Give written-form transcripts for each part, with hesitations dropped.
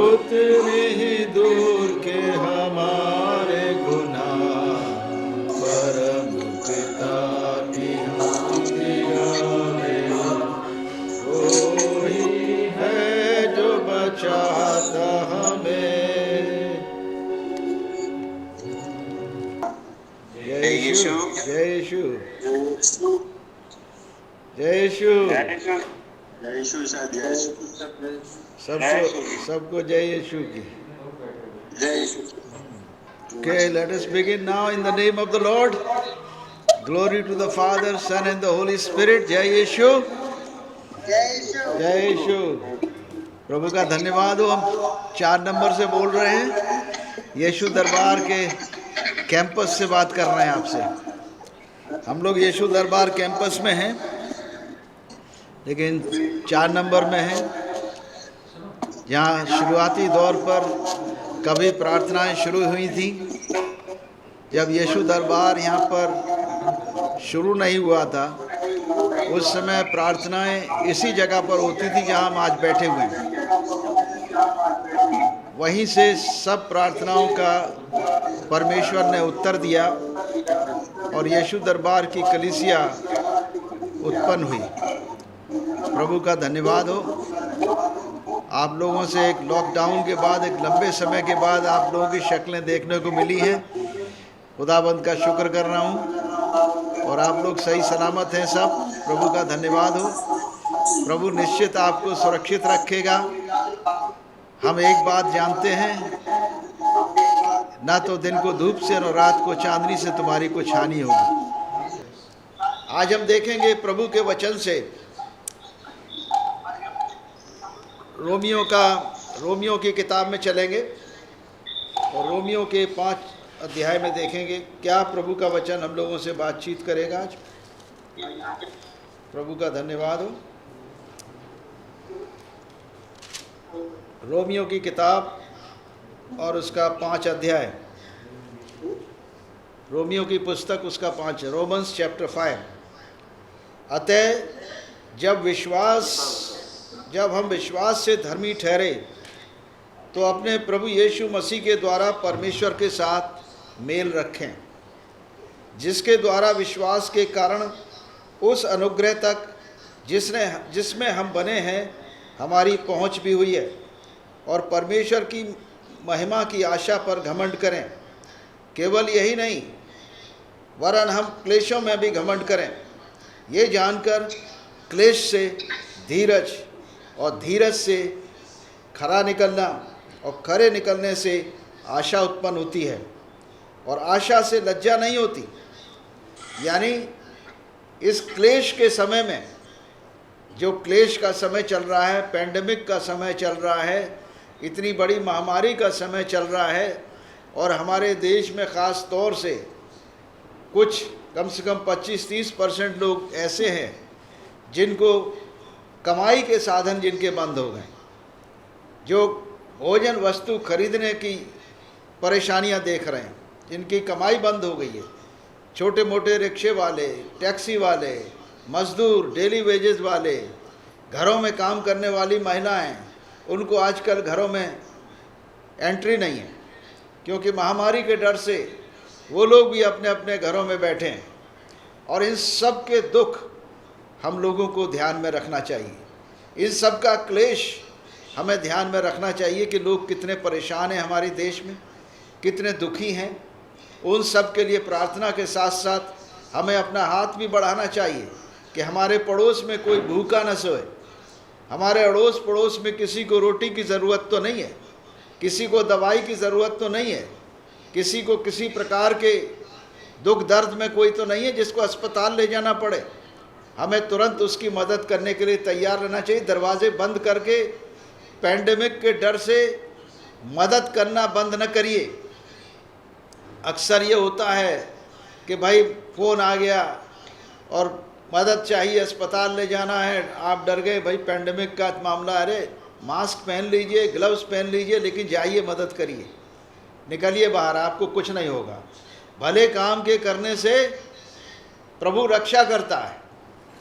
उतनी ही दूर के हमारे गुनाह, परम पिता की वही है जो बचाता हमें। जय यीशु, जय यीशु, जय यीशु, जय यीशु, जय यीशु। सबको जय यीशु की। जय यीशु। Okay, let us begin now in the name of the Lord. Glory to the Father, Son and the Holy Spirit. जय यीशु, जय यीशु। प्रभु का धन्यवाद हो। हम 4 नंबर से बोल रहे हैं, यीशु दरबार के कैंपस से बात कर रहे हैं आपसे। हम लोग यीशु दरबार कैंपस में हैं, लेकिन 4 नंबर में हैं, जहाँ शुरुआती दौर पर कभी प्रार्थनाएं शुरू हुई थी। जब यीशु दरबार यहाँ पर शुरू नहीं हुआ था, उस समय प्रार्थनाएं इसी जगह पर होती थी जहाँ हम आज बैठे हुए हैं। वहीं से सब प्रार्थनाओं का परमेश्वर ने उत्तर दिया और यीशु दरबार की कलीसिया उत्पन्न हुई। प्रभु का धन्यवाद हो। आप लोगों से एक लॉकडाउन के बाद, एक लंबे समय के बाद आप लोगों की शक्लें देखने को मिली हैं। खुदाबंद का शुक्र कर रहा हूँ, और आप लोग सही सलामत हैं सब। प्रभु का धन्यवाद हो। प्रभु निश्चित आपको सुरक्षित रखेगा। हम एक बात जानते हैं, ना तो दिन को धूप से और रात को चांदनी से तुम्हारी कुछ हानि होगी। आज हम देखेंगे प्रभु के वचन से रोमियो की किताब में चलेंगे और रोमियो के 5 अध्याय में देखेंगे क्या प्रभु का वचन हम लोगों से बातचीत करेगा आज। प्रभु का धन्यवाद हो। रोमियो की किताब और उसका 5 अध्याय, रोमियो की पुस्तक उसका 5, रोमन्स चैप्टर 5। अतः जब हम विश्वास से धर्मी ठहरे तो अपने प्रभु यीशु मसीह के द्वारा परमेश्वर के साथ मेल रखें, जिसके द्वारा विश्वास के कारण उस अनुग्रह तक जिसमें हम बने हैं हमारी पहुंच भी हुई है, और परमेश्वर की महिमा की आशा पर घमंड करें। केवल यही नहीं, वरन हम क्लेशों में भी घमंड करें, ये जानकर क्लेश से धीरज, और धीरज से खरा निकलना, और खरे निकलने से आशा उत्पन्न होती है, और आशा से लज्जा नहीं होती। यानी इस क्लेश के समय में, जो क्लेश का समय चल रहा है, पैंडेमिक का समय चल रहा है, इतनी बड़ी महामारी का समय चल रहा है, और हमारे देश में ख़ास तौर से कुछ कम से कम 25-30% लोग ऐसे हैं जिनको कमाई के साधन जिनके बंद हो गए, जो भोजन वस्तु खरीदने की परेशानियां देख रहे हैं, जिनकी कमाई बंद हो गई है। छोटे मोटे रिक्शे वाले, टैक्सी वाले, मजदूर, डेली वेजेस वाले, घरों में काम करने वाली महिलाएं, उनको आजकल घरों में एंट्री नहीं है, क्योंकि महामारी के डर से वो लोग भी अपने अपने घरों में बैठे हैं। और इन सब के दुख हम लोगों को ध्यान में रखना चाहिए। इन सब का क्लेश हमें ध्यान में रखना चाहिए कि लोग कितने परेशान हैं, हमारे देश में कितने दुखी हैं। उन सब के लिए प्रार्थना के साथ साथ हमें अपना हाथ भी बढ़ाना चाहिए कि हमारे पड़ोस में कोई भूखा न सोए। हमारे अड़ोस पड़ोस में किसी को रोटी की ज़रूरत तो नहीं है, किसी को दवाई की ज़रूरत तो नहीं है, किसी को किसी प्रकार के दुख दर्द में कोई तो नहीं है जिसको अस्पताल ले जाना पड़े। हमें तुरंत उसकी मदद करने के लिए तैयार रहना चाहिए। दरवाजे बंद करके पैंडेमिक के डर से मदद करना बंद न करिए। अक्सर ये होता है कि भाई फ़ोन आ गया और मदद चाहिए, अस्पताल ले जाना है, आप डर गए, भाई पैंडेमिक का मामला, अरे मास्क पहन लीजिए, ग्लव्स पहन लीजिए, लेकिन जाइए मदद करिए, निकलिए बाहर, आपको कुछ नहीं होगा। भले काम के करने से प्रभु रक्षा करता है।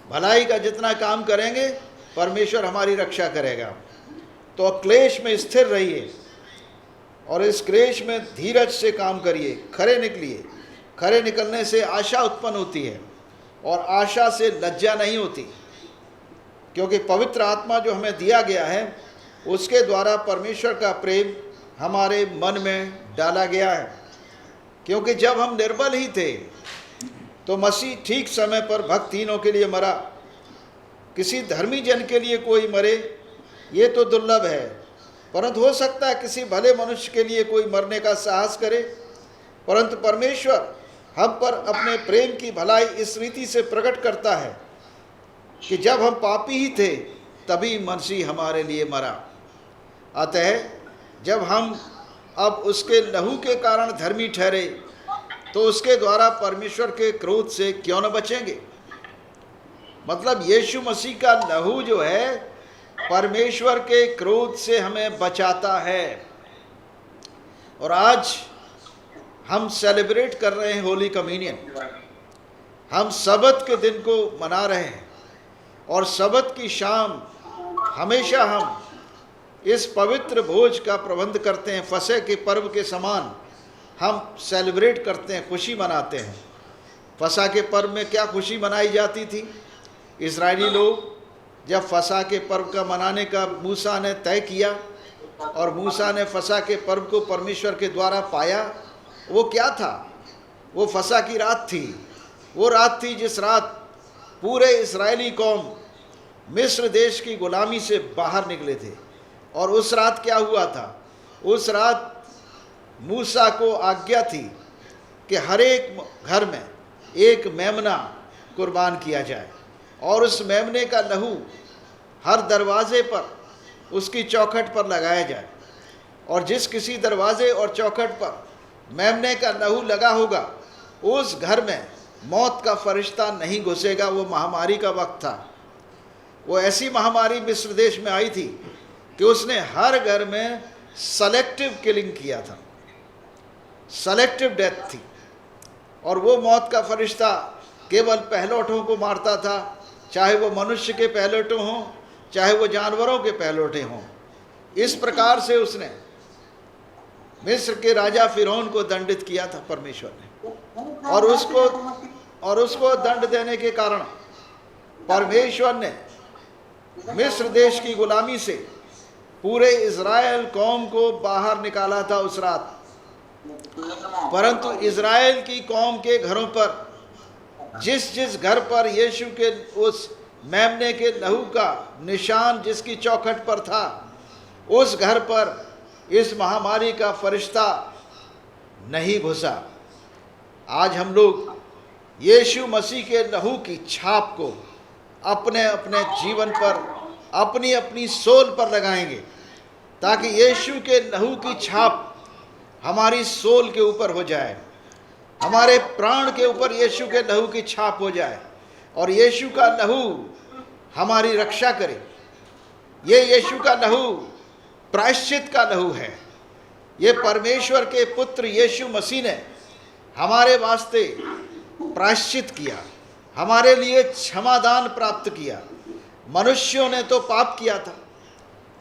भलाई का जितना काम करेंगे परमेश्वर हमारी रक्षा करेगा। तो क्लेश में स्थिर रहिए और इस क्लेश में धीरज से काम करिए, खरे निकलिए। खरे निकलने से आशा उत्पन्न होती है और आशा से लज्जा नहीं होती, क्योंकि पवित्र आत्मा जो हमें दिया गया है उसके द्वारा परमेश्वर का प्रेम हमारे मन में डाला गया है। क्योंकि जब हम निर्बल ही थे तो मसीह ठीक समय पर भक्तहीनों के लिए मरा। किसी धर्मी जन के लिए कोई मरे ये तो दुर्लभ है, परंतु हो सकता है किसी भले मनुष्य के लिए कोई मरने का साहस करे। परंतु परमेश्वर हम पर अपने प्रेम की भलाई इस रीति से प्रकट करता है कि जब हम पापी ही थे तभी मसीह हमारे लिए मरा। अतः जब हम अब उसके लहू के कारण धर्मी ठहरे तो उसके द्वारा परमेश्वर के क्रोध से क्यों न बचेंगे। मतलब यीशु मसीह का लहू जो है परमेश्वर के क्रोध से हमें बचाता है। और आज हम सेलिब्रेट कर रहे हैं होली कम्युनियन। हम सबत के दिन को मना रहे हैं और सबत की शाम हमेशा हम इस पवित्र भोज का प्रबंध करते हैं। फसह के पर्व के समान हम सेलिब्रेट करते हैं, खुशी मनाते हैं। फसह के पर्व में क्या खुशी मनाई जाती थी? इजरायली लोग जब फसह के पर्व का मनाने का मूसा ने तय किया और मूसा ने फसह के पर्व को परमेश्वर के द्वारा पाया, वो क्या था? वो फसह की रात थी। वो रात थी जिस रात पूरे इस्राएली कौम मिस्र देश की गुलामी से बाहर निकले थे। और उस रात क्या हुआ था? उस रात मूसा को आज्ञा थी कि हर एक घर में एक मेमना कुर्बान किया जाए और उस मेमने का लहू हर दरवाजे पर उसकी चौखट पर लगाया जाए। और जिस किसी दरवाजे और चौखट पर मेमने का लहू लगा होगा उस घर में मौत का फरिश्ता नहीं घुसेगा। वो महामारी का वक्त था। वो ऐसी महामारी मिस्र देश में आई थी कि उसने हर घर में सेलेक्टिव किलिंग किया था, सेलेक्टिव डेथ थी। और वो मौत का फरिश्ता केवल पहलौठों को मारता था, चाहे वो मनुष्य के पहलौठे हों चाहे वो जानवरों के पहलौठे हों। इस प्रकार से उसने मिस्र के राजा फिरौन को दंडित किया था परमेश्वर ने। और उसको दंड देने के कारण परमेश्वर ने मिस्र देश की गुलामी से पूरे इज़राइल कौम को बाहर निकाला था उस रात। परंतु इज़राइल की कौम के घरों पर जिस जिस घर पर यीशु के उस मेमने के लहू का निशान जिसकी चौखट पर था, उस घर पर इस महामारी का फरिश्ता नहीं घुसा। आज हम लोग यीशु मसीह के लहू की छाप को अपने अपने जीवन पर, अपनी अपनी सोल पर लगाएंगे, ताकि यीशु के लहू की छाप हमारी सोल के ऊपर हो जाए, हमारे प्राण के ऊपर यीशु के लहू की छाप हो जाए और यीशु का लहू हमारी रक्षा करे। ये यीशु का लहू प्रायश्चित का लहू है। ये परमेश्वर के पुत्र यीशु मसीह ने हमारे वास्ते प्रायश्चित किया, हमारे लिए क्षमादान प्राप्त किया। मनुष्यों ने तो पाप किया था,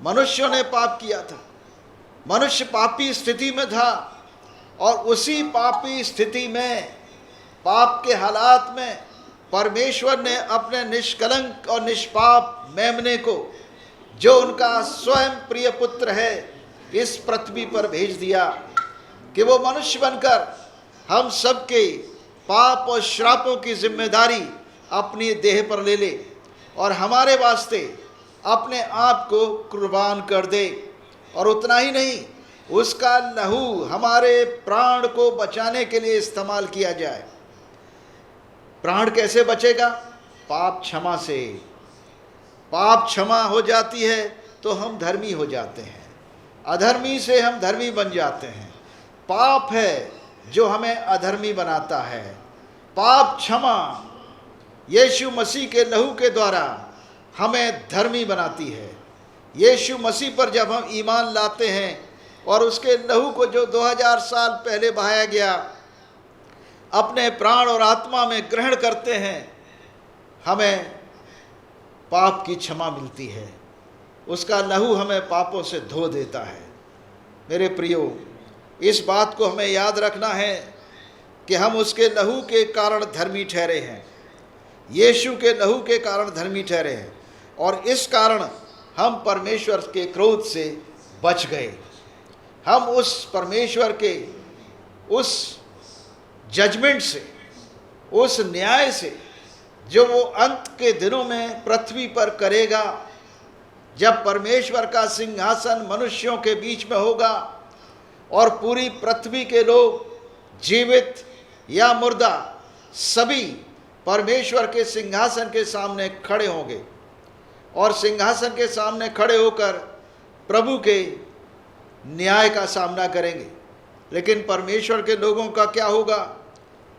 मनुष्यों ने पाप किया था। मनुष्य पापी स्थिति में था और उसी पापी स्थिति में, पाप के हालात में परमेश्वर ने अपने निष्कलंक और निष्पाप मेमने को, जो उनका स्वयं प्रिय पुत्र है, इस पृथ्वी पर भेज दिया कि वो मनुष्य बनकर हम सबके पाप और श्रापों की जिम्मेदारी अपनी देह पर ले ले और हमारे वास्ते अपने आप को कुर्बान कर दे। और उतना ही नहीं, उसका लहू हमारे प्राण को बचाने के लिए इस्तेमाल किया जाए। प्राण कैसे बचेगा? पाप क्षमा से। पाप क्षमा हो जाती है तो हम धर्मी हो जाते हैं, अधर्मी से हम धर्मी बन जाते हैं। पाप है जो हमें अधर्मी बनाता है। पाप क्षमा यीशु मसीह के लहू के द्वारा हमें धर्मी बनाती है। यीशु मसीह पर जब हम ईमान लाते हैं और उसके लहू को जो 2000 साल पहले बहाया गया अपने प्राण और आत्मा में ग्रहण करते हैं, हमें पाप की क्षमा मिलती है, उसका लहू हमें पापों से धो देता है। मेरे प्रियो, इस बात को हमें याद रखना है कि हम उसके लहू के कारण धर्मी ठहरे हैं, यीशु के लहू के कारण धर्मी ठहरे हैं, और इस कारण हम परमेश्वर के क्रोध से बच गए। हम उस परमेश्वर के उस जजमेंट से, उस न्याय से जो वो अंत के दिनों में पृथ्वी पर करेगा, जब परमेश्वर का सिंहासन मनुष्यों के बीच में होगा और पूरी पृथ्वी के लोग, जीवित या मुर्दा, सभी परमेश्वर के सिंहासन के सामने खड़े होंगे और सिंहासन के सामने खड़े होकर प्रभु के न्याय का सामना करेंगे। लेकिन परमेश्वर के लोगों का क्या होगा?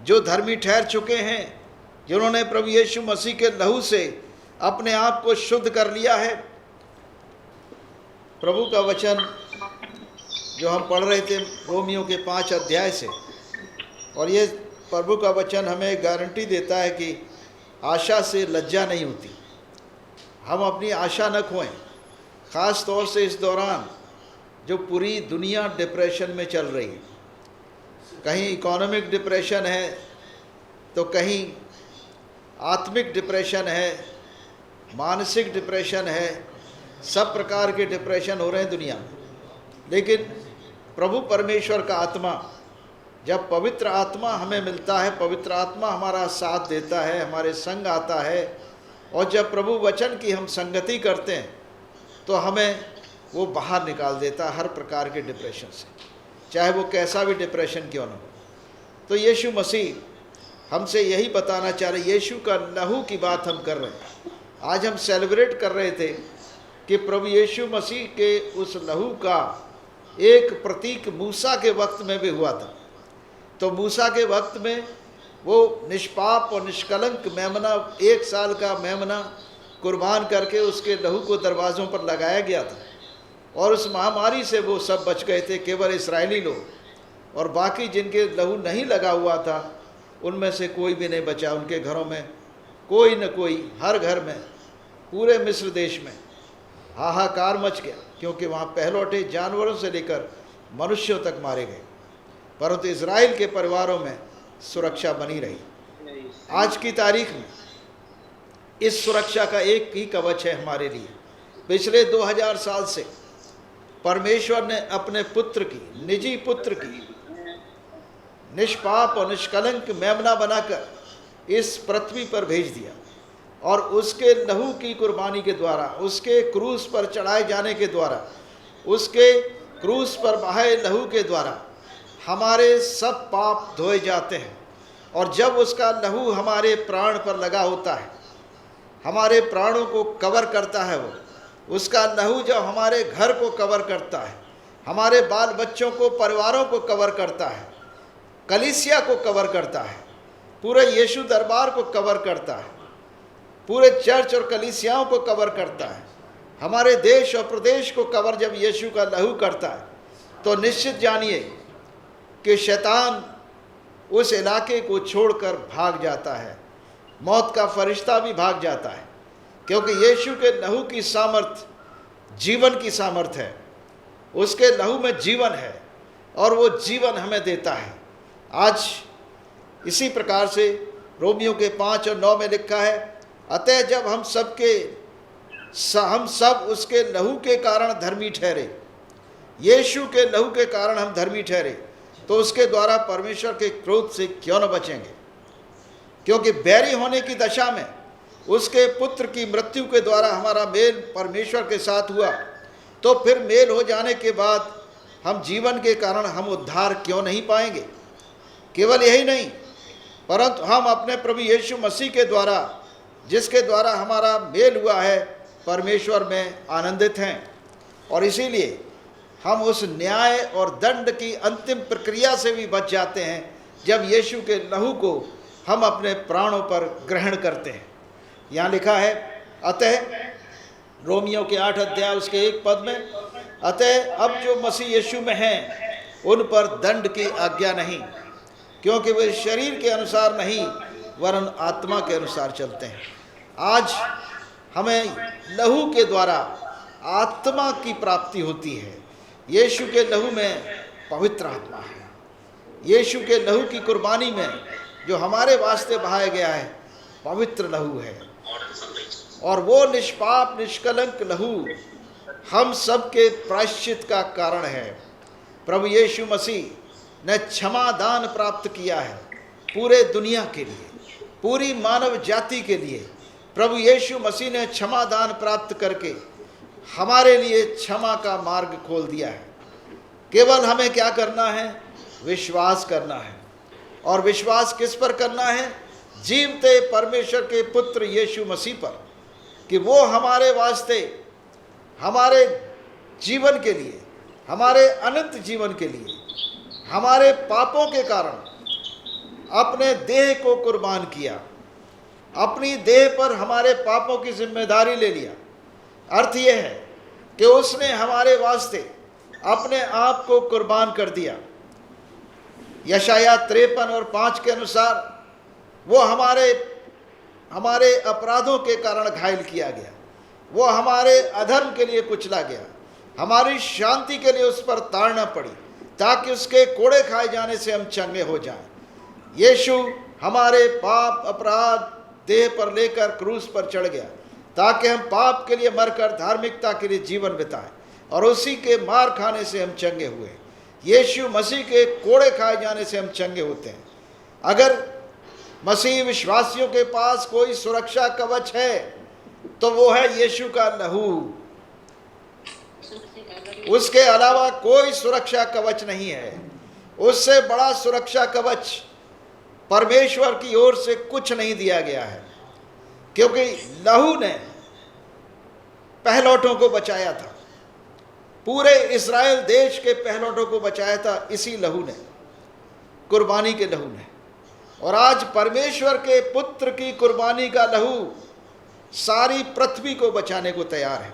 जो धर्मी ठहर चुके हैं, जिन्होंने प्रभु यीशु मसीह के लहू से अपने आप को शुद्ध कर लिया है। प्रभु का वचन जो हम पढ़ रहे थे रोमियो के 5 अध्याय से, और ये प्रभु का वचन हमें गारंटी देता है कि आशा से लज्जा नहीं होती। हम अपनी आशा न खोएं, ख़ास तौर से इस दौरान जो पूरी दुनिया डिप्रेशन में चल रही है। कहीं इकोनॉमिक डिप्रेशन है तो कहीं आत्मिक डिप्रेशन है, मानसिक डिप्रेशन है, सब प्रकार के डिप्रेशन हो रहे हैं दुनिया में। लेकिन प्रभु परमेश्वर का आत्मा, जब पवित्र आत्मा हमें मिलता है, पवित्र आत्मा हमारा साथ देता है, हमारे संग आता है, और जब प्रभु वचन की हम संगति करते हैं तो हमें वो बाहर निकाल देता है हर प्रकार के डिप्रेशन से, चाहे वो कैसा भी डिप्रेशन क्यों ना हो। तो यीशु मसीह हमसे यही बताना चाह रहे, यीशु का लहू की बात हम कर रहे हैं। आज हम सेलिब्रेट कर रहे थे कि प्रभु यीशु मसीह के उस लहू का एक प्रतीक मूसा के वक्त में भी हुआ था। तो मूसा के वक्त में वो निष्पाप और निष्कलंक मेमना, 1 साल का मेमना कुर्बान करके उसके लहू को दरवाज़ों पर लगाया गया था, और उस महामारी से वो सब बच गए थे, केवल इस्राएली लोग, और बाकी जिनके लहू नहीं लगा हुआ था उनमें से कोई भी नहीं बचा। उनके घरों में कोई न कोई, हर घर में, पूरे मिस्र देश में हाहाकार मच गया, क्योंकि वहाँ पहलौठे जानवरों से लेकर मनुष्यों तक मारे गए। परंतु इज़राइल के परिवारों में सुरक्षा बनी रही। आज की तारीख में इस सुरक्षा का एक ही कवच है हमारे लिए। पिछले 2000 साल से परमेश्वर ने अपने पुत्र की, निजी पुत्र की, निष्पाप और निष्कलंक मेमना बनाकर इस पृथ्वी पर भेज दिया, और उसके लहू की कुर्बानी के द्वारा, उसके क्रूस पर चढ़ाए जाने के द्वारा, उसके क्रूस पर बहाए लहू के द्वारा हमारे सब पाप धोए जाते हैं। और जब उसका लहू हमारे प्राण पर लगा होता है, हमारे प्राणों को कवर करता है, वो उसका लहू जब हमारे घर को कवर करता है, हमारे बाल बच्चों को, परिवारों को कवर करता है, कलीसिया को कवर करता है, पूरे यीशु दरबार को कवर करता है, पूरे चर्च और कलीसियाओं को कवर करता है, हमारे देश और प्रदेश को कवर जब यीशु का लहू करता है, तो निश्चित जानिए कि शैतान उस इलाके को छोड़कर भाग जाता है। मौत का फरिश्ता भी भाग जाता है, क्योंकि यीशु के लहू की सामर्थ जीवन की सामर्थ है। उसके लहू में जीवन है और वो जीवन हमें देता है। आज इसी प्रकार से रोमियो के 5 और 9 में लिखा है, अतः जब हम सब उसके लहू के कारण धर्मी ठहरे, यीशु के लहू के कारण हम धर्मी ठहरे, तो उसके द्वारा परमेश्वर के क्रोध से क्यों न बचेंगे। क्योंकि बैरी होने की दशा में उसके पुत्र की मृत्यु के द्वारा हमारा मेल परमेश्वर के साथ हुआ, तो फिर मेल हो जाने के बाद हम जीवन के कारण हम उद्धार क्यों नहीं पाएंगे। केवल यही नहीं, परंतु हम अपने प्रभु यीशु मसीह के द्वारा, जिसके द्वारा हमारा मेल हुआ है, परमेश्वर में आनंदित हैं। और इसीलिए हम उस न्याय और दंड की अंतिम प्रक्रिया से भी बच जाते हैं, जब यीशु के लहू को हम अपने प्राणों पर ग्रहण करते हैं। यहाँ लिखा है, अतः रोमियो के 8 अध्याय उसके 1 पद में, अतः अब जो मसीह यीशु में हैं उन पर दंड की आज्ञा नहीं, क्योंकि वे शरीर के अनुसार नहीं वरन आत्मा के अनुसार चलते हैं। आज हमें लहू के द्वारा आत्मा की प्राप्ति होती है। यीशु के लहू में पवित्र आत्मा है। यीशु के लहू की कुर्बानी में जो हमारे वास्ते बहाया गया है पवित्र लहू है, और वो निष्पाप निष्कलंक लहू हम सब के प्रायश्चित का कारण है। प्रभु यीशु मसीह ने क्षमा दान प्राप्त किया है पूरे दुनिया के लिए, पूरी मानव जाति के लिए। प्रभु यीशु मसीह ने क्षमा दान प्राप्त करके हमारे लिए क्षमा का मार्ग खोल दिया है। केवल हमें क्या करना है? विश्वास करना है। और विश्वास किस पर करना है? जीवते परमेश्वर के पुत्र यीशु मसीह पर, कि वो हमारे वास्ते, हमारे जीवन के लिए, हमारे अनंत जीवन के लिए, हमारे पापों के कारण अपने देह को कुर्बान किया, अपनी देह पर हमारे पापों की जिम्मेदारी ले लिया। अर्थ यह है कि उसने हमारे वास्ते अपने आप को कुर्बान कर दिया। यशाया 53 और 5 के अनुसार वो हमारे अपराधों के कारण घायल किया गया, वो हमारे अधर्म के लिए कुचला गया, हमारी शांति के लिए उस पर ताड़ना पड़ी, ताकि उसके कोड़े खाए जाने से हम चंगे हो जाएं। यीशु हमारे पाप अपराध देह पर लेकर क्रूस पर चढ़ गया, ताकि हम पाप के लिए मरकर धार्मिकता के लिए जीवन बिताएं, और उसी के मार खाने से हम चंगे हुए। यीशु मसीह के कोड़े खाए जाने से हम चंगे होते हैं। अगर मसीह विश्वासियों के पास कोई सुरक्षा कवच है तो वो है यीशु का लहू। उसके अलावा कोई सुरक्षा कवच नहीं है। उससे बड़ा सुरक्षा कवच परमेश्वर की ओर से कुछ नहीं दिया गया है, क्योंकि लहू ने पहलौठों को बचाया था। पूरे इस्राएल देश के पहलौठों को बचाया था इसी लहू ने, कुर्बानी के लहू ने। और आज परमेश्वर के पुत्र की कुर्बानी का लहू सारी पृथ्वी को बचाने को तैयार है।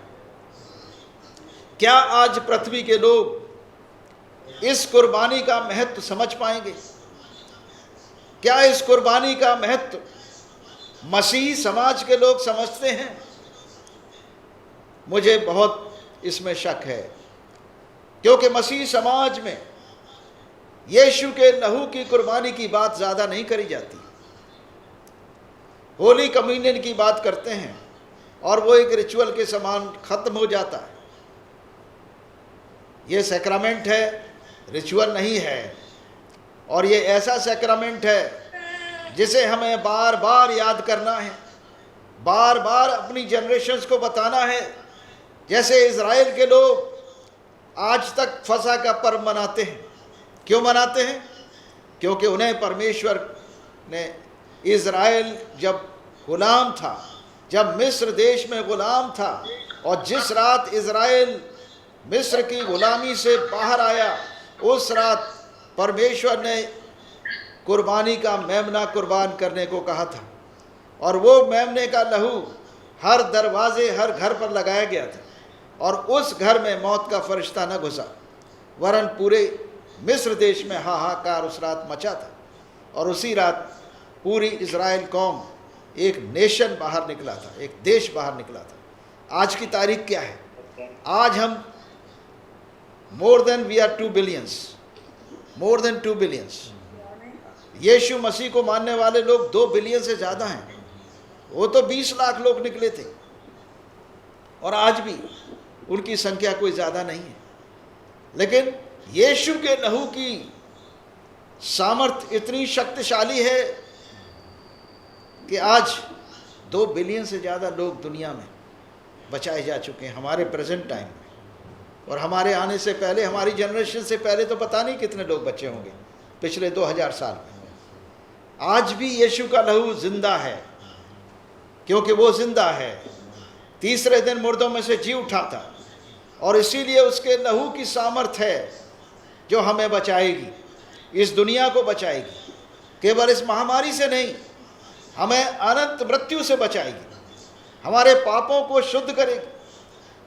क्या आज पृथ्वी के लोग इस कुर्बानी का महत्व समझ पाएंगे? क्या इस कुर्बानी का महत्व मसीही समाज के लोग समझते हैं? मुझे बहुत इसमें शक है, क्योंकि मसीही समाज में यीशु के लहू की कुर्बानी की बात ज़्यादा नहीं करी जाती। होली कम्युनियन की बात करते हैं और वो एक रिचुअल के समान खत्म हो जाता है। ये सैक्रामेंट है, रिचुअल नहीं है। और ये ऐसा सैक्रामेंट है जिसे हमें बार बार याद करना है, बार बार अपनी जनरेशन्स को बताना है। जैसे इज़राइल के लोग आज तक फसह का पर्व मनाते हैं। क्यों मनाते हैं? क्योंकि उन्हें परमेश्वर ने, इज़राइल जब गुलाम था, जब मिस्र देश में गुलाम था, और जिस रात इज़राइल मिस्र की गुलामी से बाहर आया, उस रात परमेश्वर ने कुर्बानी का मेमना कुर्बान करने को कहा था। और वो मेमने का लहू हर दरवाजे, हर घर पर लगाया गया था, और उस घर में मौत का फरिश्ता न घुसा, वरन पूरे मिस्र देश में हाहाकार उस रात मचा था। और उसी रात पूरी इज़राइल कौम, एक नेशन बाहर निकला था, एक देश बाहर निकला था। आज की तारीख क्या है? आज हम मोर देन 2 बिलियंस यीशु मसीह को मानने वाले लोग 2 बिलियन से ज़्यादा हैं। वो तो 20 लाख लोग निकले थे, और आज भी उनकी संख्या कोई ज़्यादा नहीं है। लेकिन यीशु के लहू की सामर्थ्य इतनी शक्तिशाली है कि आज 2 बिलियन से ज़्यादा लोग दुनिया में बचाए जा चुके हैं हमारे प्रेजेंट टाइम में। और हमारे आने से पहले, हमारी जनरेशन से पहले तो पता नहीं कितने लोग बचे होंगे पिछले 2000 साल में। आज भी यीशु का लहू जिंदा है, क्योंकि वो जिंदा है। तीसरे दिन मुर्दों में से जी उठा था, और इसीलिए उसके लहू की सामर्थ है जो हमें बचाएगी, इस दुनिया को बचाएगी। केवल इस महामारी से नहीं, हमें अनंत मृत्यु से बचाएगी, हमारे पापों को शुद्ध करेगी।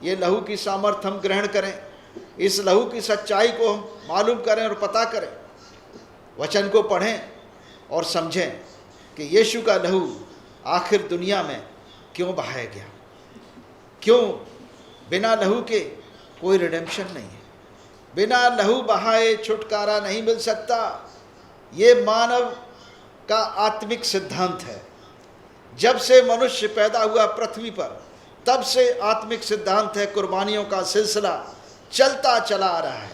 ये लहू की सामर्थ हम ग्रहण करें, इस लहू की सच्चाई को हम मालूम करें और पता करें, वचन को पढ़ें और समझें कि यीशु का लहू आखिर दुनिया में क्यों बहाया गया। क्यों? बिना लहू के कोई रिडेम्पशन नहीं है, बिना लहू बहाए छुटकारा नहीं मिल सकता। ये मानव का आत्मिक सिद्धांत है। जब से मनुष्य पैदा हुआ पृथ्वी पर, तब से आत्मिक सिद्धांत है, कुर्बानियों का सिलसिला चलता चला आ रहा है।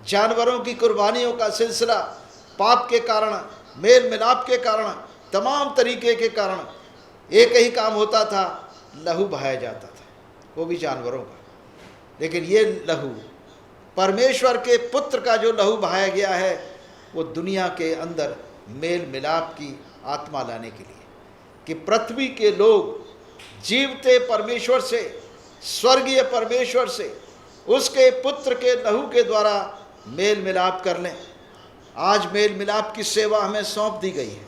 जानवरों की कुर्बानियों का सिलसिला पाप के कारण, मेल मिलाप के कारण, तमाम तरीके के कारण एक ही काम होता था, लहू बहाया जाता था, वो भी जानवरों का। लेकिन ये लहू, परमेश्वर के पुत्र का जो लहू बहाया गया है, वो दुनिया के अंदर मेल मिलाप की आत्मा लाने के लिए, कि पृथ्वी के लोग जीवते परमेश्वर से, स्वर्गीय परमेश्वर से, उसके पुत्र के लहू के द्वारा मेल मिलाप कर लें। आज मेल मिलाप की सेवा हमें सौंप दी गई है।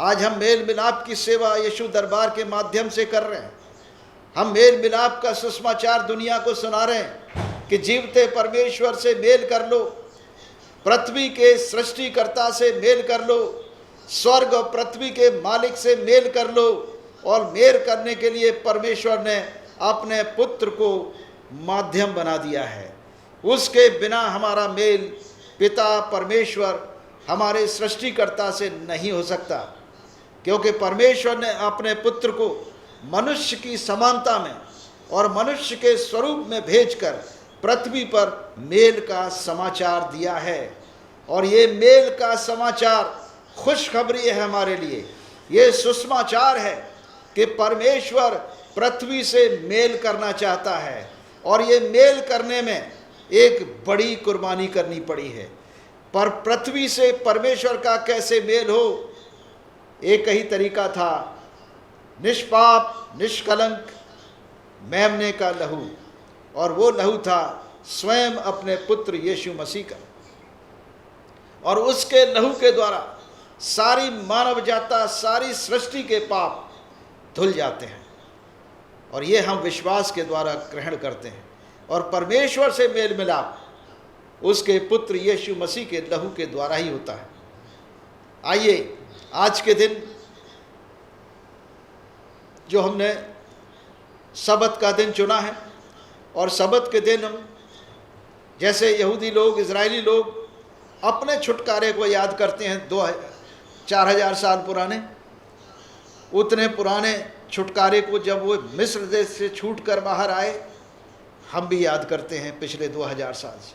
आज हम मेल मिलाप की सेवा यीशु दरबार के माध्यम से कर रहे हैं। हम मेल मिलाप का सुसमाचार दुनिया को सुना रहे हैं कि जीवते परमेश्वर से मेल कर लो, पृथ्वी के सृष्टिकर्ता से मेल कर लो, स्वर्ग और पृथ्वी के मालिक से मेल कर लो। और मेल करने के लिए परमेश्वर ने अपने पुत्र को माध्यम बना दिया है। उसके बिना हमारा मेल पिता परमेश्वर, हमारे सृष्टिकर्ता से नहीं हो सकता, क्योंकि परमेश्वर ने अपने पुत्र को मनुष्य की समानता में और मनुष्य के स्वरूप में भेजकर पृथ्वी पर मेल का समाचार दिया है। और ये मेल का समाचार खुशखबरी है हमारे लिए। ये सुसमाचार है कि परमेश्वर पृथ्वी से मेल करना चाहता है, और ये मेल करने में एक बड़ी कुर्बानी करनी पड़ी है। पर पृथ्वी से परमेश्वर का कैसे मेल हो? एक ही तरीका था, निष्पाप निष्कलंक मेमने का लहू, और वो लहू था स्वयं अपने पुत्र यीशु मसीह का। और उसके लहू के द्वारा सारी मानव जाता, सारी सृष्टि के पाप धुल जाते हैं। और ये हम विश्वास के द्वारा ग्रहण करते हैं। और परमेश्वर से मेल मिलाप उसके पुत्र यीशु मसीह के लहू के द्वारा ही होता है। आइए, आज के दिन जो हमने सबत का दिन चुना है, और सबत के दिन हम, जैसे यहूदी लोग, इजरायली लोग अपने छुटकारे को याद करते हैं 4,000 साल पुराने, उतने पुराने छुटकारे को जब वो मिस्र देश से छूट कर बाहर आए, हम भी याद करते हैं पिछले 2000 साल से,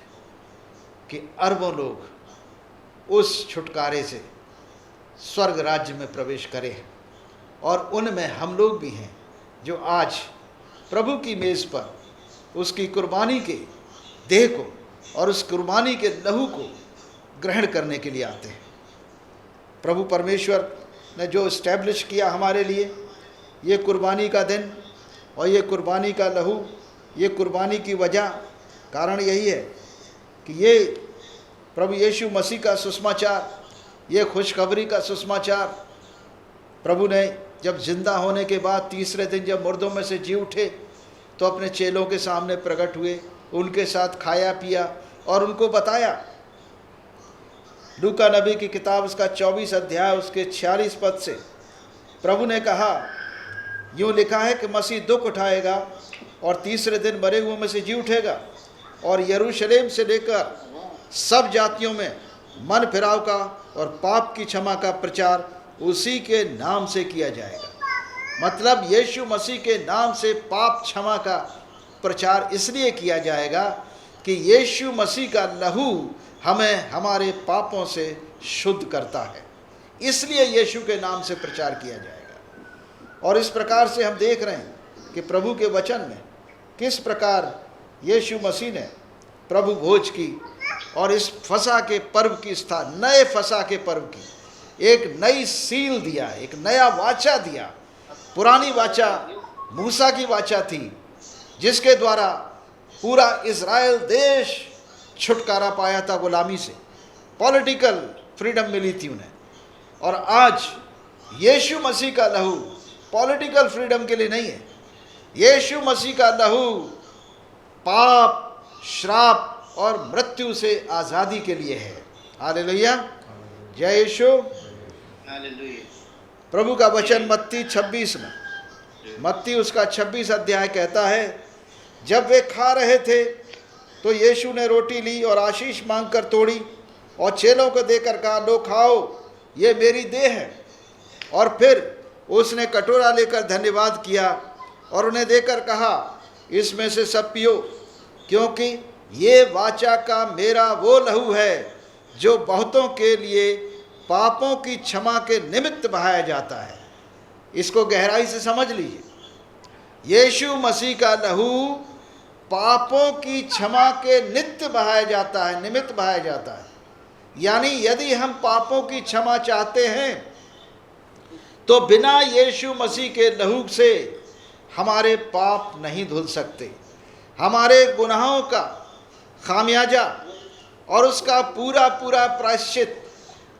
कि अरबों लोग उस छुटकारे से स्वर्ग राज्य में प्रवेश करे। और उनमें हम लोग भी हैं, जो आज प्रभु की मेज़ पर उसकी कुर्बानी के देह को और उस कुर्बानी के लहू को ग्रहण करने के लिए आते हैं। प्रभु परमेश्वर ने जो इस्टेब्लिश किया हमारे लिए, ये कुर्बानी का दिन और ये कुर्बानी का लहू, ये कुर्बानी की वजह, कारण यही है कि ये प्रभु यीशु मसीह का सुसमाचार, ये खुशखबरी का सुसमाचार, प्रभु ने जब जिंदा होने के बाद तीसरे दिन जब मुर्दों में से जी उठे, तो अपने चेलों के सामने प्रकट हुए, उनके साथ खाया पिया और उनको बताया। लूका नबी की किताब उसका 24 अध्याय उसके 46 पद से प्रभु ने कहा, यूँ लिखा है कि मसीह दुख उठाएगा और तीसरे दिन मरे हुओं में से जी उठेगा, और यरूशलेम से लेकर सब जातियों में मन फिराव का और पाप की क्षमा का प्रचार उसी के नाम से किया जाएगा। मतलब यीशु मसीह के नाम से पाप क्षमा का प्रचार इसलिए किया जाएगा कि यीशु मसीह का लहू हमें हमारे पापों से शुद्ध करता है, इसलिए यीशु के नाम से प्रचार किया जाएगा। और इस प्रकार से हम देख रहे हैं कि प्रभु के वचन में किस प्रकार यीशु मसीह ने प्रभु भोज की और इस फसह के पर्व की नए फसह के पर्व की एक नई सील दिया, एक नया वाचा दिया। पुरानी वाचा मूसा की वाचा थी, जिसके द्वारा पूरा इज़राइल देश छुटकारा पाया था गुलामी से, पॉलिटिकल फ्रीडम मिली थी उन्हें। और आज यीशु मसीह का लहू पॉलिटिकल फ्रीडम के लिए नहीं है, यीशु मसीह का लहू पाप, श्राप और मृत्यु से आज़ादी के लिए है। हालेलुया, जय यीशु। प्रभु का वचन मत्ती 26 में, मत्ती उसका 26 अध्याय कहता है जब वे खा रहे थे तो यीशु ने रोटी ली और आशीष मांगकर तोड़ी और चेलों को देकर कहा, लो खाओ, ये मेरी देह है। और फिर उसने कटोरा लेकर धन्यवाद किया और उन्हें देकर कहा, इसमें से सब पियो, क्योंकि ये वाचा का मेरा वो लहू है जो बहुतों के लिए पापों की क्षमा के निमित्त बहाया जाता है। इसको गहराई से समझ लीजिए। यीशु मसीह का लहू पापों की क्षमा के नित्य बहाया जाता है, निमित्त बहाया जाता है। यानी यदि हम पापों की क्षमा चाहते हैं तो बिना यीशु मसीह के लहू से हमारे पाप नहीं धुल सकते। हमारे गुनाहों का खामियाजा और उसका पूरा पूरा प्रायश्चित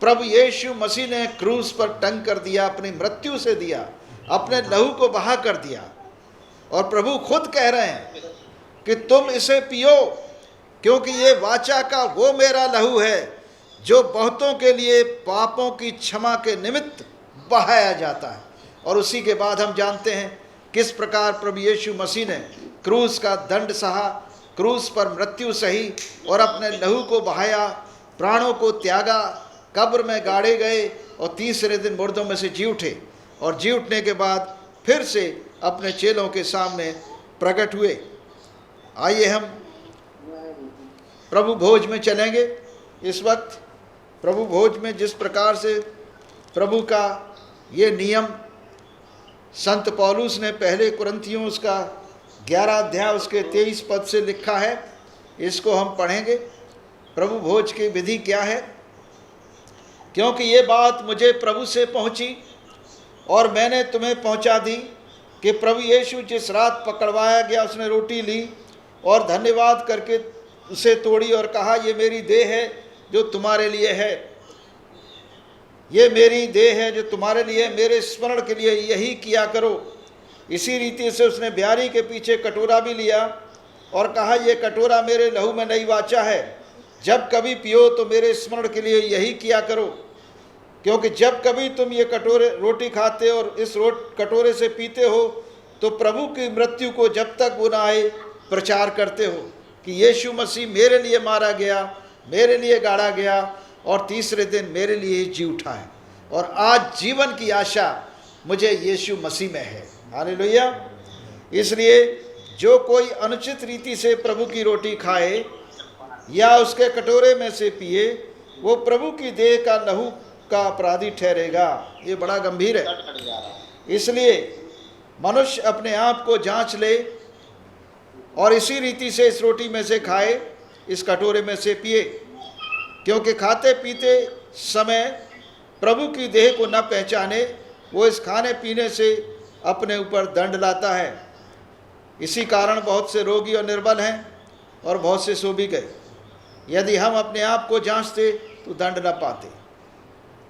प्रभु यीशु मसीह ने क्रूस पर टंग कर दिया, अपनी मृत्यु से दिया, अपने लहू को बहा कर दिया। और प्रभु खुद कह रहे हैं कि तुम इसे पियो, क्योंकि ये वाचा का वो मेरा लहू है जो बहुतों के लिए पापों की क्षमा के निमित्त बहाया जाता है। और उसी के बाद हम जानते हैं किस प्रकार प्रभु यीशु मसीह ने क्रूस का दंड सहा, क्रूस पर मृत्यु सही और अपने लहू को बहाया, प्राणों को त्यागा, कब्र में गाड़े गए और तीसरे दिन मुर्दों में से जी उठे। और जी उठने के बाद फिर से अपने चेलों के सामने प्रकट हुए। आइए हम प्रभु भोज में चलेंगे। इस वक्त प्रभु भोज में जिस प्रकार से प्रभु का ये नियम संत पौलुस ने पहले कुरिन्थियों उसका 11 अध्याय उसके 23 पद से लिखा है, इसको हम पढ़ेंगे। प्रभु भोज की विधि क्या है? क्योंकि ये बात मुझे प्रभु से पहुंची और मैंने तुम्हें पहुंचा दी कि प्रभु यीशु जिस रात पकड़वाया गया उसने रोटी ली और धन्यवाद करके उसे तोड़ी और कहा, ये मेरी देह है जो तुम्हारे लिए है, ये मेरी देह है जो तुम्हारे लिए, मेरे स्मरण के लिए यही किया करो। इसी रीति से उसने ब्यारी के पीछे कटोरा भी लिया और कहा, ये कटोरा मेरे लहू में नई वाचा है, जब कभी पियो तो मेरे स्मरण के लिए यही किया करो। क्योंकि जब कभी तुम ये कटोरे रोटी खाते और इस कटोरे से पीते हो तो प्रभु की मृत्यु को जब तक वो न आए प्रचार करते हो कि यीशु मसीह मेरे लिए मारा गया, मेरे लिए गाड़ा गया और तीसरे दिन मेरे लिए जी उठा है। और आज जीवन की आशा मुझे यीशु मसीह में है। हालेलुया। इसलिए जो कोई अनुचित रीति से प्रभु की रोटी खाए या उसके कटोरे में से पिए, वो प्रभु की देह का लहू का अपराधी ठहरेगा। ये बड़ा गंभीर है। इसलिए मनुष्य अपने आप को जांच ले और इसी रीति से इस रोटी में से खाए, इस कटोरे में से पिए, क्योंकि खाते पीते समय प्रभु की देह को न पहचाने वो इस खाने पीने से अपने ऊपर दंड लाता है। इसी कारण बहुत से रोगी और निर्बल हैं और बहुत से सो भी गए। यदि हम अपने आप को जांचते तो दंड न पाते।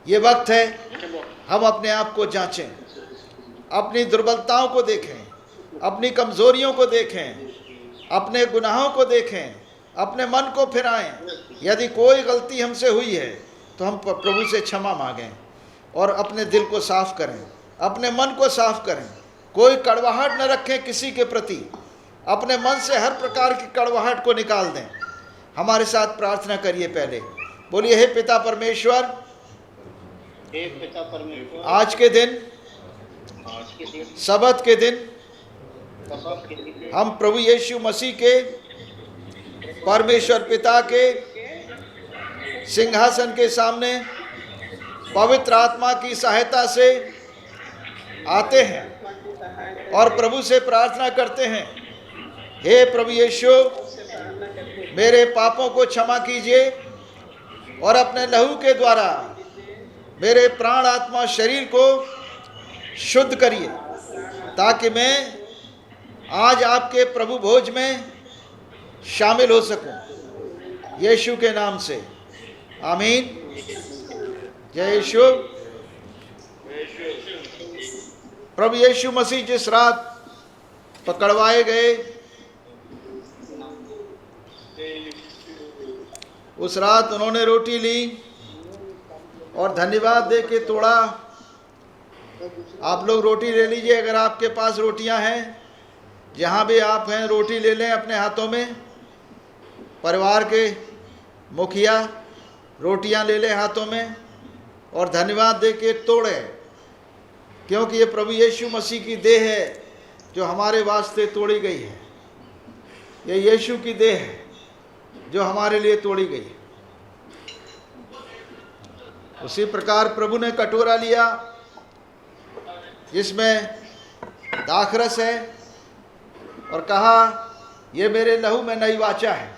ये वक्त है हम अपने आप को जांचें, अपनी दुर्बलताओं को देखें, अपनी कमज़ोरियों को देखें, अपने गुनाहों को देखें, अपने मन को फिराएं। यदि कोई गलती हमसे हुई है तो हम प्रभु से क्षमा मांगें और अपने दिल को साफ करें, अपने मन को साफ करें। कोई कड़वाहट न रखें किसी के प्रति, अपने मन से हर प्रकार की कड़वाहट को निकाल दें। हमारे साथ प्रार्थना करिए। पहले बोलिए, हे पिता परमेश्वर, आज के दिन, सब्त के दिन हम प्रभु यीशु मसीह के परमेश्वर पिता के सिंहासन के सामने पवित्र आत्मा की सहायता से आते हैं और प्रभु से प्रार्थना करते हैं, हे प्रभु यीशु, मेरे पापों को क्षमा कीजिए और अपने लहू के द्वारा मेरे प्राण आत्मा शरीर को शुद्ध करिए, ताकि मैं आज आपके प्रभु भोज में शामिल हो सकूं। यीशु के नाम से आमीन। जय यीशु। प्रभु यीशु मसीह जिस रात पकड़वाए गए, उस रात उन्होंने रोटी ली और धन्यवाद दे के तोड़ा। आप लोग रोटी ले लीजिए अगर आपके पास रोटियां हैं, जहाँ भी आप हैं रोटी ले लें अपने हाथों में। परिवार के मुखिया रोटियां ले लें हाथों में और धन्यवाद दे के तोड़ें, क्योंकि ये प्रभु यीशु मसीह की देह है जो हमारे वास्ते तोड़ी गई है। ये यीशु की देह है जो हमारे लिए तोड़ी गई है। उसी प्रकार प्रभु ने कटोरा लिया जिसमें दाखरस है और कहा, ये मेरे लहू में नई वाचा है।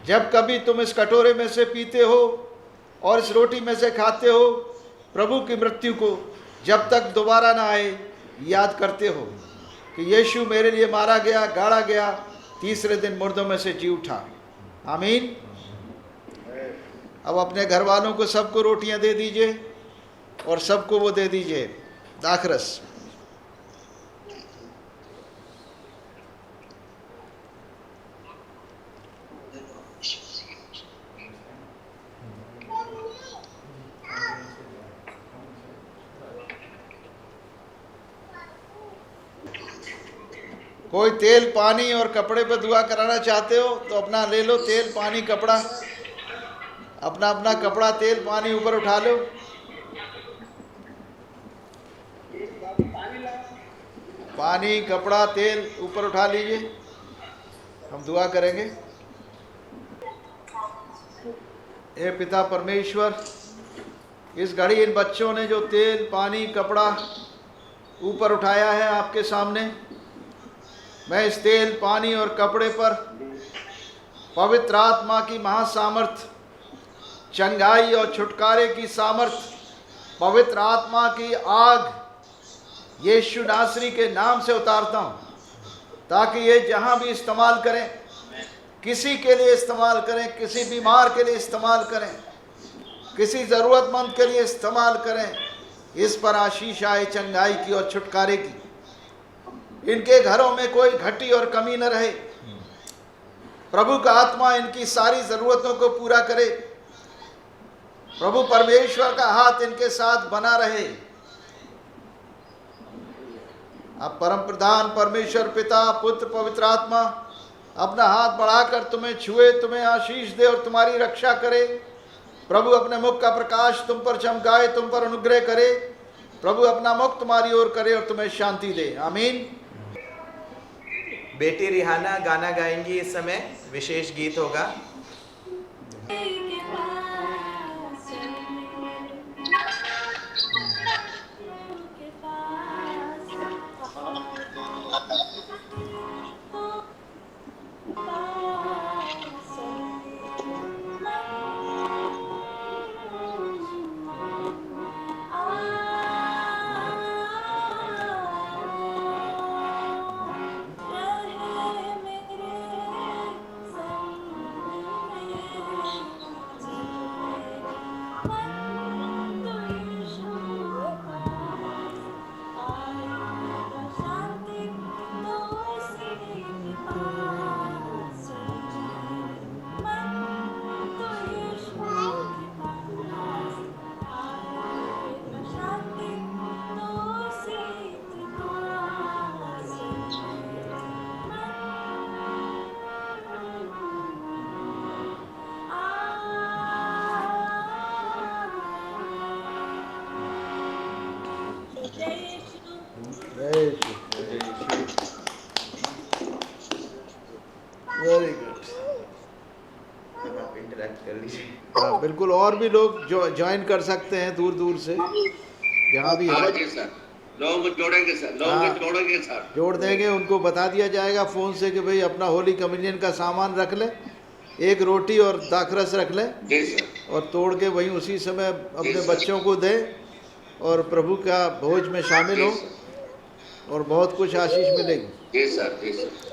जब कभी तुम इस कटोरे में से पीते हो और इस रोटी में से खाते हो, प्रभु की मृत्यु को जब तक दोबारा ना आए याद करते हो कि यीशु मेरे लिए मारा गया, गाड़ा गया, तीसरे दिन मुर्दों में से जी उठा। आमीन। अब अपने घर वालों को सबको रोटियां दे दीजिए और सबको वो दे दीजिए दाखरस। कोई तेल पानी और कपड़े पर दुआ कराना चाहते हो तो अपना ले लो, तेल पानी कपड़ा, अपना अपना कपड़ा तेल पानी ऊपर उठा लो। पानी कपड़ा तेल ऊपर उठा लीजिए, हम दुआ करेंगे। हे पिता परमेश्वर, इस घड़ी इन बच्चों ने जो तेल पानी कपड़ा ऊपर उठाया है आपके सामने, मैं इस तेल पानी और कपड़े पर पवित्र आत्मा की महासामर्थ, चंगाई और छुटकारे की सामर्थ, पवित्र आत्मा की आग यीशु नासरी के नाम से उतारता हूँ, ताकि ये जहाँ भी इस्तेमाल करें, किसी के लिए इस्तेमाल करें, किसी बीमार के लिए इस्तेमाल करें, किसी ज़रूरतमंद के लिए इस्तेमाल करें, इस पर आशीष आए चंगाई की और छुटकारे की। इनके घरों में कोई घटी और कमी न रहे। प्रभु का आत्मा इनकी सारी ज़रूरतों को पूरा करे। प्रभु परमेश्वर का हाथ इनके साथ बना रहे। अब परम प्रधान परमेश्वर पिता पुत्र पवित्र आत्मा अपना हाथ बढ़ाकर तुम्हें छुए, तुम्हें आशीष दे और तुम्हारी रक्षा करे। प्रभु अपने मुख का प्रकाश तुम पर चमकाए, तुम पर अनुग्रह करे। प्रभु अपना मुख तुम्हारी ओर करे और तुम्हें शांति दे। आमीन। बेटी रिहाना गाना गाएंगी। इस समय विशेष गीत होगा। Very good. आप इंटरेक्ट कर लीजिए। हाँ बिल्कुल, और भी लोग जो ज्वाइन कर सकते हैं दूर दूर से, जहाँ भी है। लोगों को जोड़ेंगे सर, लोगों को जोड़ेंगे सर, जोड़ देंगे। उनको बता दिया जाएगा फ़ोन से कि भाई अपना होली कम्युनियन का सामान रख लें, एक रोटी और दाखरस रख लें और तोड़ के वहीं उसी समय अपने बच्चों को दें और प्रभु का भोज में शामिल हो और बहुत कुछ आशीष मिलेगी। जी सर, जी सर।